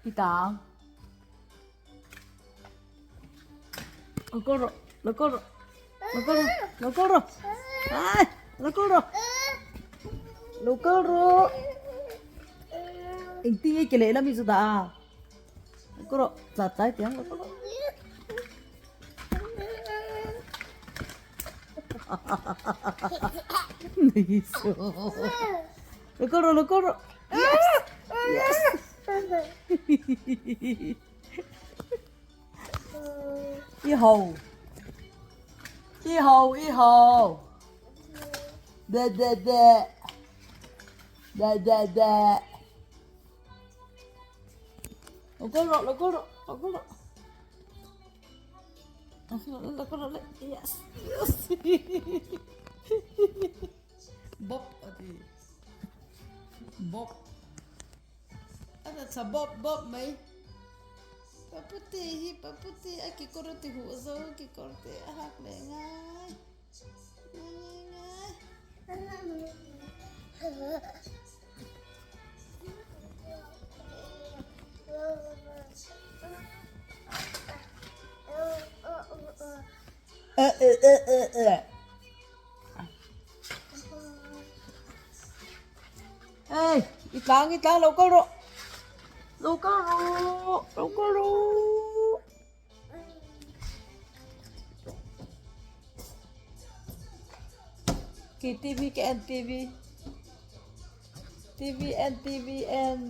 Itang. Lokoro, lokoro, lokoro, lokoro. Ay, lokoro. Lokoro. Inti cái lệ lắm bây giờ ta. Lokoro, giật tay tiếng lokoro. Nice. Lokoro, lokoro. Yes. Yes. Y hầu. Y hầu, y hầu. Đè đè đè. Đè đè đè. Lokoro, lokoro, lokoro. Lokoro, yes. Yes. Bob ati. Bob. Ada sa bob bob mai. Paputi, paputi, aki koroti huzo, aki koroti ahak le ngai. Hey, itlang lokoro. Lokoro, lokoro. TV and TV. TVN, TVN.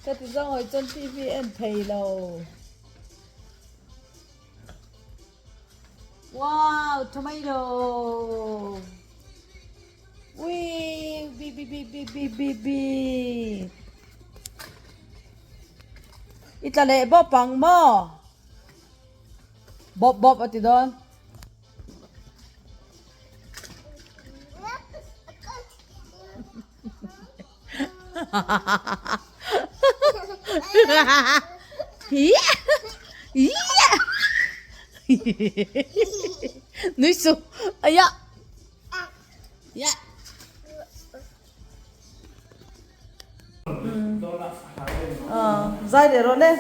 Cái thì do hồi trên TVN thầy lầu. Wow, tomato. Ui, bi bi bi bi bi bi bi. Itale bo pang mo. Bob bob ati don. Núi su. Aya. Ya. Zai để rồi lên.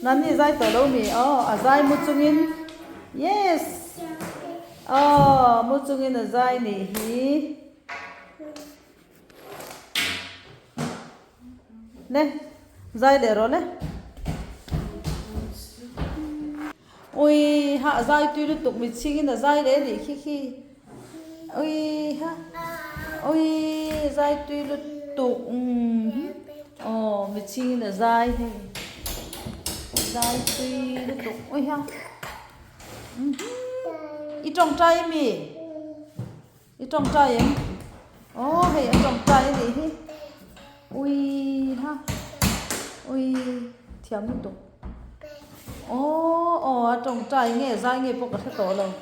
Nani zai tờ đâu mi? Zai một chung in. Yes. Một chung in là zai nè hi. Nè, zai để rồi lên. Ui, hạ zai tuy được tục mình xin là zai đấy để khi khi. Ui ha. Ui, zai tuy được tục. Mình xin là dai thôi. Dai tuy nó tục. Ôi ha. Ít trong trai mi. Ít trong trai em. Hay trong trai gì hi. Ui ha. Ui, thiếm nó tục. Trong trai nghe dai nghe bốc cái tổ lòng.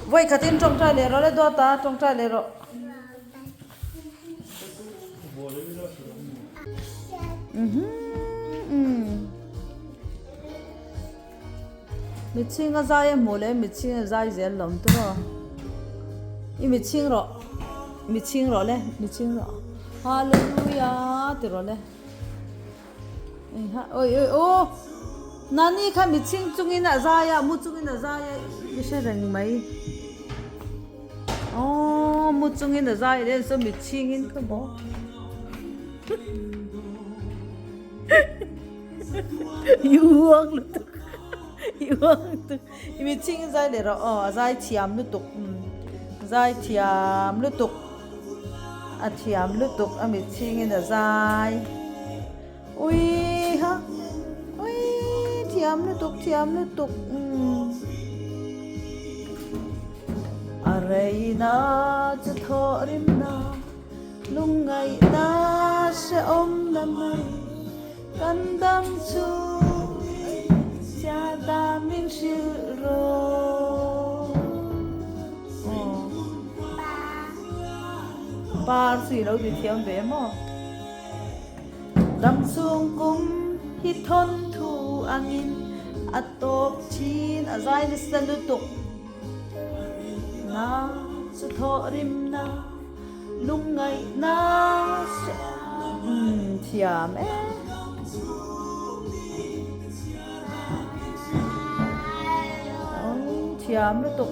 Vậy cả tin trong trai lệ rồi đó ta trong trai lệ rồi. Miching a zai mo le miching a zai zel lom to ro. I miching ro le miching ro. Hallelujah ti ro le. Oi nani kha miching chungin a zai ya mu chungin a zai ya mi se reng mai. Mu chungin a zai le so miching in ka bo. Yuang lu tu. Yuang tu. Imi ching zai le ro zai thiam lu tuk. Zai thiam lu tuk. A thiam lu tuk a mi ching in a zai. Ui ha. Ui thiam lu tuk. Aray na cha thorim na. Lungai na se om na mai. Kandam chu cha da min shi ro. Ba gì đâu thì thiam về mà. Dam sung kum hit thon thu angin atop chin azai ni salutuk. Na sa thorim na lung ngày na thiam thiam lu tục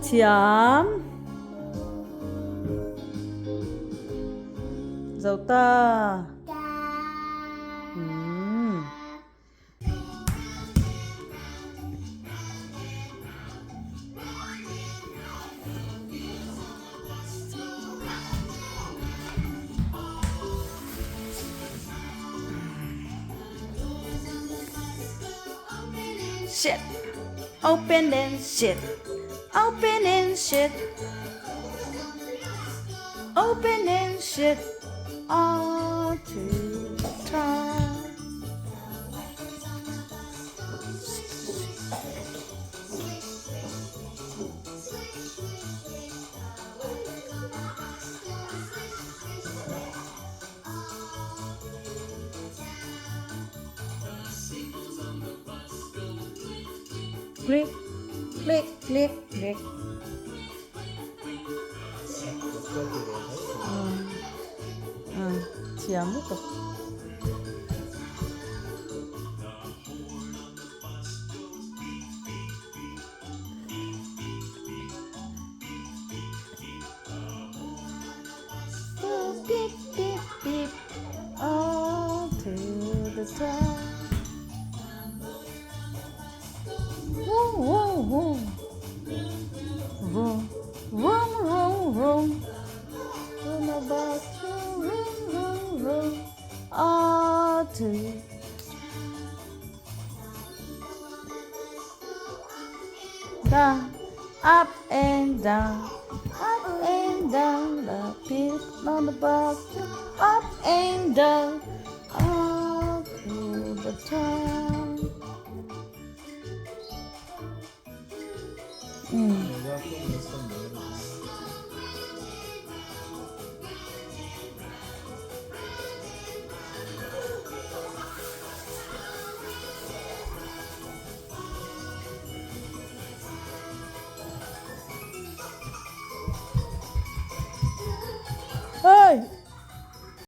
thiam dấu ta shit, open and shit, open and shit, open and shit, all to time. Click, click, click, click. Thiam liên tục. Beep, beep, beep, all to the top. Vroom, vroom, vroom. Vroom, vroom, vroom, vroom. Vroom about you, vroom, vroom, vroom. All to down, up and down, the beat on the box, up and down, all to the top.